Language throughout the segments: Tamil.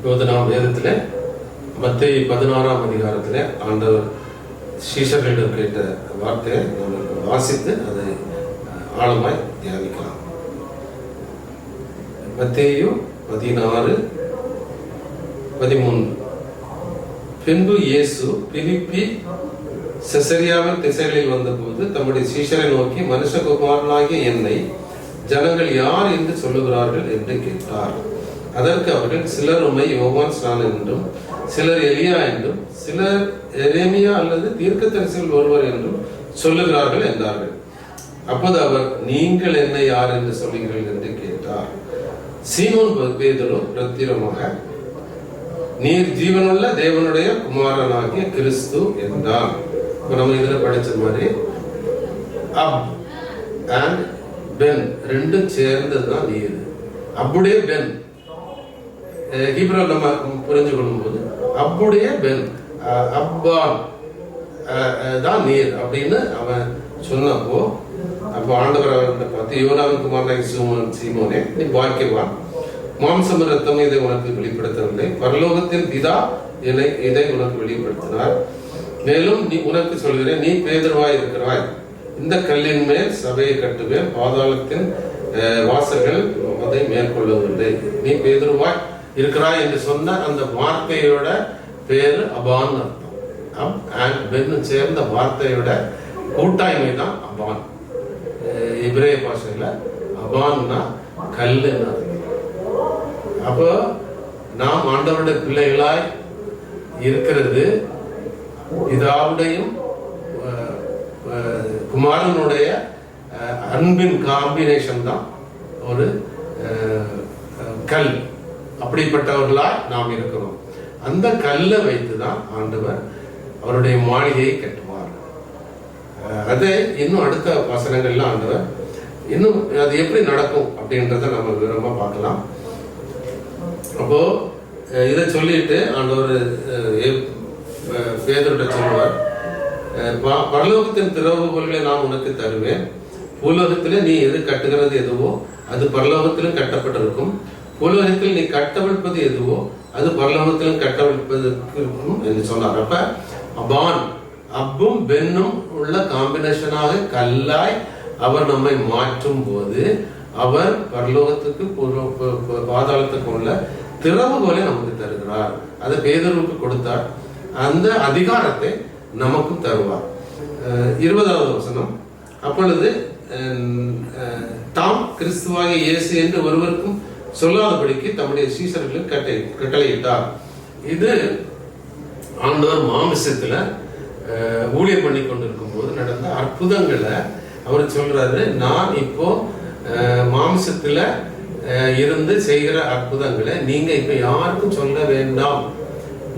இப்போது நாம் வேதத்தில் மத்தேயு 16ஆம் அதிகாரத்தில் ஆண்டவர் சீஷர்களிடம் கேட்ட வார்த்தையை நாம் வாசித்து அதை ஆழமாய் தியானிக்கலாம். மத்தேயு 16:13. பின்பு இயேசு பிலிப்பி செசரியாவின் திசைகளில் வந்தபோது தம்முடைய சீஷரை நோக்கி, மனுஷகுமாரனாகிய என்னை ஜனங்கள் யார் என்று சொல்லுகிறார்கள் என்று கேட்டார். அதற்கு அவர்கள், சிலர் உம்மை யோவான் ஸ்நானன் என்றும், சிலர் எலியா என்றும், சிலர் எரேமியா அல்லது தீர்க்கதரிசியில் ஒருவர் என்றும் சொல்லுகிறார்கள் என்றார்கள். அப்போது அவர், நீங்கள் என்னை யார் என்று சொல்லுகிறீர்கள் என்று கேட்டார். சீமோன் பேதுரு பிரத்திரமாக, நீர் ஜீவனுள்ள தேவனுடைய குமாரனாகிய கிறிஸ்து என்றான். நம்ம இதுல படிச்ச மாதிரி அப் அண்ட் பென் ரெண்டும் சேர்ந்ததுதான் நீர். அப்புடைய பென் ஹீப்ரூல நம்ம புரிஞ்சு கொள்ளும் போது அப்புடைய பென் அப்பான் தான் நீர் அப்படின்னு அவன் சொன்னப்போ, அப்போ ஆண்டவர் அவர்கிட்ட பார்த்து, யோனாவின் குமாரனாகிய சீமோனே, நீ பாக்கியவான், மாம்சம் ரத்தம் இதை உனக்கு வெளிப்படுத்தவில்லை, பரலோகத்தின் பிதா இதை உனக்கு வெளிப்படுத்தினார். மேலும் நீ உனக்கு சொல்கிறேன், நீ பேதுருவாய் இருக்கிறாய், இந்த கல்லின் மேல் சபையை கட்டுவேன், பாதாளத்தின் வாசல்கள் அதை மேற்கொள்ளவில்லை. நீ பேதுருவாய் இருக்கிறாய் என்று சொன்ன அந்த வார்த்தையோட பேரு அபான் அர்த்தம். அப் அண்ட் பென் சேர்ந்த வார்த்தையோட கூட்டாய்மை தான் அபான். இப்ரேய பாஷையில அபான்னா கல்லுன்னு. அப்போ நாம் ஆண்டவருடைய பிள்ளைகளாய் இருக்கிறது பிதாவுடையும் குமாரனுடைய அன்பின் காம்பினேஷன் தான் ஒரு கல். அப்படிப்பட்டவர்களாய் நாம் இருக்கிறோம். அந்த கல்லை வைத்துதான் ஆண்டவர் அவருடைய மாளிகையை கட்டுவார். அதே இன்னும் அடுத்த வசனங்கள்லாம் ஆண்டவர் இன்னும் அது எப்படி நடக்கும் அப்படின்றத நம்ம விவரமா பார்க்கலாம். அப்போ இதை சொல்லிட்டு ஆண்டவர் பேதுருட்ட சொல்லுவார், பரலோகத்தின் திறவுகோல்களை நான் உனக்கு தருவேன், பூலோகத்திலே நீ எது கட்டுகிறது எதுவோ அது பரலோகத்திலும் கட்டப்பட்டிருக்கும், பூலோகத்தில் நீ கட்டவிழ்ப்பது எதுவோ அது பரலோகத்திலும் கட்டவிழ்ப்பதற்கும் என்று சொன்னார். அப்ப அபான் அப்பும் பென்னும் உள்ள காம்பினேஷனாக கல்லாய் அவர் நம்மை மாற்றும் போது அவர் பரலோகத்துக்கு பாதாளத்துக்கு உள்ள திறவுகோலை நமக்கு தருகிறார். அதை பேதுருவுக்கு கொடுத்தார். அந்த அதிகாரத்தை நமக்கும் தருவார். 20வது வசனம், அப்பொழுது தாம் கிறிஸ்துவாகிய இயேசு என்று ஒருவருக்கும் சொல்லாதபடிக்கு தம்முடைய சீஷர்களுக்கு கட்டளையிட்டார். இது ஆண்டவர் மாமிசத்துல ஊழியம் பண்ணி கொண்டிருக்கும் போது நடந்த அற்புதங்களை அவர் சொல்றாரு. நான் இப்போ மாமிசத்துல இருந்து செய்கிற அற்புதங்களை நீங்க இப்ப யாருக்கும் சொல்ல வேண்டாம்,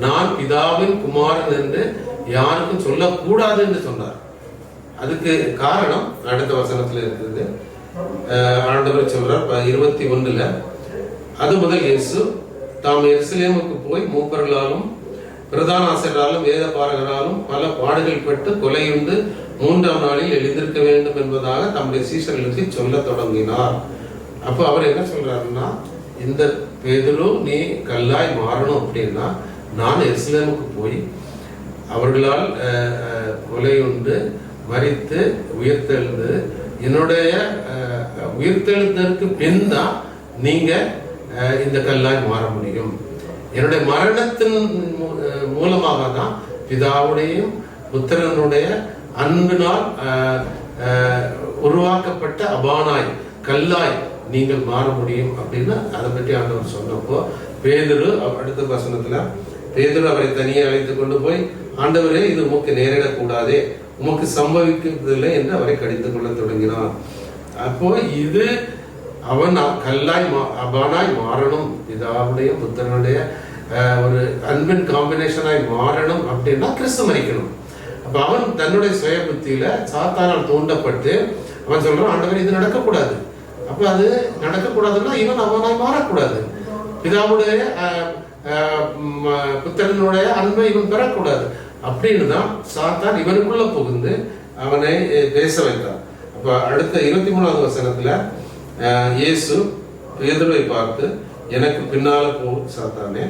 நான் பிதாவின் குமாரன் என்று யாருக்கும் சொல்லக்கூடாது என்று சொன்னார். அதுக்கு காரணம் அடுத்த வசனத்துல இருக்குது. ஆண்டவர் சொல்றார் 21ல, அது முதல் இயேசு தாம் எருசலேமுக்கு போய் மூப்பர்களாலும் பிரதான ஆசிரியராலும் வேத பாரகராலும் பல பாடுகள் பட்டு கொலையுண்டு 3ஆம் நாளில் எழுந்திருக்க வேண்டும் என்பதாக தம்முடைய சீஷர்களுக்கு சொல்ல தொடங்கினார். அப்போ அவர் என்ன சொல்றாருன்னா, இந்த பேதுரு நீ கல்லாய் மாறணும் அப்படின்னா நான் எருசலேமுக்கு போய் அவர்களால் கொலையுண்டு மரித்து உயிர்த்தெழுந்து என்னுடைய உயிர்த்தெழுந்ததற்கு பின் தான் நீங்க இந்த கல்லாய் மாற முடியும். என்னுடைய மரணத்தின் மூலமாக தான் பிதாவுடையும் புத்திரனுடைய அன்பினால் உருவாக்கப்பட்ட அபானாய் கல்லாய் நீங்கள் மாற முடியும் அப்படின்னு அதை பற்றி ஆண்டவர் சொன்னப்போ பேதுரு அடுத்த வசனத்துல பேதுரு அவரை தனியே அழைத்து கொண்டு போய், ஆண்டவரே இது உமக்கு நேரிடக்கூடாதே, உமக்கு சம்பவிக்கவில்லை என்று அவரை கடித்துக் கொள்ள தொடங்கினார். அப்போ இது அவன் கல்லாய் அபானாய் மாறணும், பிதாவுடைய புத்திரனுடைய ஒரு அன்பின் காம்பினேஷனாய் மாறணும் அப்படின்னா கிறிஸ்து மரிக்கணும். அப்ப அவன் தன்னுடைய சுய புத்தியில சாத்தானால் தூண்டப்பட்டு அவன் சொல்றான், ஆண்டவர் இது நடக்கக்கூடாது. அப்ப அது நடக்கக்கூடாதுன்னா இவன் அவனாய் மாறக்கூடாது, பிதாவுடைய புத்திரனுடைய அன்பை இவன் பெறக்கூடாது அப்படின்னு தான் சாத்தான் இவனுக்குள்ள புகுந்து அவனை பேச வைத்தான். அப்ப அடுத்த 23வது வசனத்துல இயேசு பேதுருவை பார்த்து, எனக்கு பின்னால போ சாத்தானே,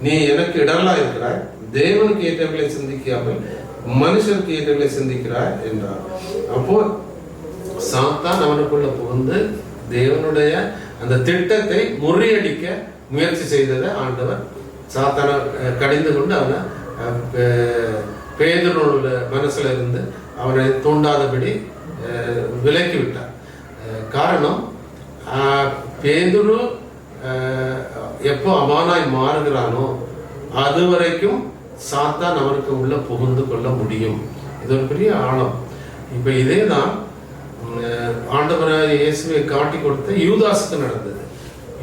நீ எனக்கு இடரலா இருக்கிறாய், தேவனுக்கு ஏற்றவர்களை சிந்திக்காமல் மனுஷனுக்கு ஏற்றவர்களை சிந்திக்கிறாய் என்றார். அப்போ சாத்தான் அவனுக்குள்ள புகுந்து தேவனுடைய அந்த திட்டத்தை முறியடிக்க முயற்சி செய்ததை ஆண்டவர் சாத்தான கடிந்து கொண்டு அவனை பேதுருவோட மனசுல இருந்து அவனை தூண்டாதபடி விலக்கி விட்டார். காரணம், பேதுரு எப்போ அமானாய் மாறுகிறானோ அது வரைக்கும் சாத்தான் அவனுக்கு உள்ள புகுந்து கொள்ள முடியும். இது ஒரு பெரிய ஆழம். இப்ப இதே தான் ஆண்டவராய் இயேசுவை காட்டி கொடுத்த யூதாஸுக்கு நடந்தது.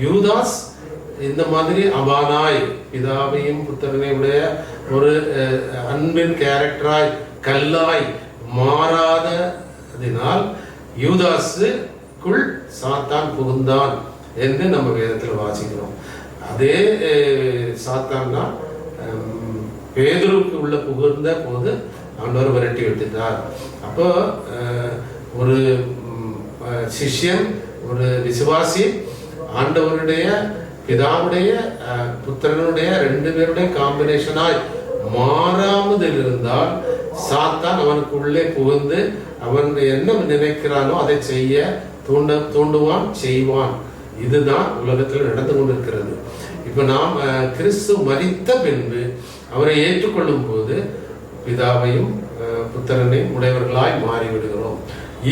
யூதாஸ் இந்த மாதிரி அபானாய் பிதாவையும் புத்திரனையும் உடைய ஒரு அன்பின் கேரக்டராய் கல்லாய் மாறாததினால் யூதாஸுக்குள் சாத்தான் புகுந்தான் என்று நம்ம வேதத்தில் வாசிக்கிறோம். அதே சாத்தான் தான் பேதுருக்கு உள்ள புகுந்த போது ஆண்டவர் விரட்டி விட்டுட்டார். அப்போ ஒரு சிஷ்யன், ஒரு விசுவாசி ஆண்டவருடைய பிதாவுடைய புத்திரனுடைய ரெண்டு பேருடைய காம்பினேஷனாய் மாறாமல் இருந்தால் சாத்தான் அவனுக்கு உள்ளே புகுந்து அவன் என்ன நினைக்கிறானோ அதை செய்ய தூண்டுவான், செய்வான். இதுதான் உலகத்தில் நடந்து கொண்டிருக்கிறது. இப்ப நாம் கிறிஸ்து மரித்த பின்பு அவரை ஏற்றுக்கொள்ளும் போது பிதாவையும் புத்திரனையும் உடையவர்களாய் மாறிவிடுகிறோம்.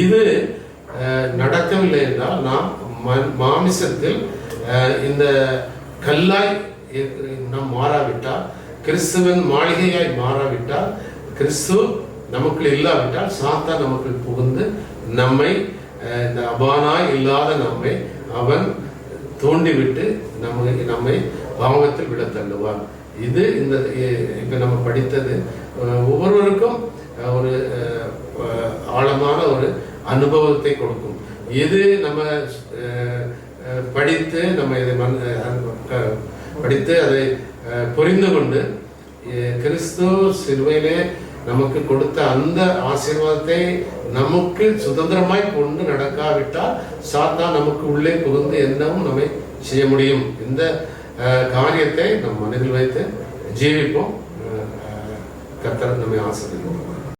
இது நடக்கவில்லை என்றால் நாம் மாமிசத்தில் இந்த கல்லாய் நாம் மாறாவிட்டால், கிறிஸ்துவின் மாளிகையாய் மாறாவிட்டால், கிறிஸ்து நமக்குள் இல்லாவிட்டால் சாத்தான் நமக்குள் புகுந்து நம்மை இந்த அபானாய் இல்லாத நம்மை அவன் தூண்டிவிட்டு நம்மை பாவத்தில் விட தள்ளுவான். இது இந்த இப்ப நம்ம படித்தது ஒவ்வொருவருக்கும் ஒரு ஆழமான ஒரு அனுபவத்தை கொடுக்கும். இது நம்ம படித்து நம்ம இதை படித்து அதை புரிந்து கொண்டு கிறிஸ்து சிலுவையிலே நமக்கு கொடுத்த அந்த ஆசீர்வாதத்தை நமக்கு சுதந்திரமாய் கொண்டு நடக்காவிட்டால் சாத்தான் நமக்கு உள்ளே புகுந்து என்னவும் நம்மை செய்ய முடியும். இந்த காரியத்தை நம் மனதில் வைத்து ஜீவிப்போம். கர்த்தர் நம்மை ஆசீர்வதிப்பார்.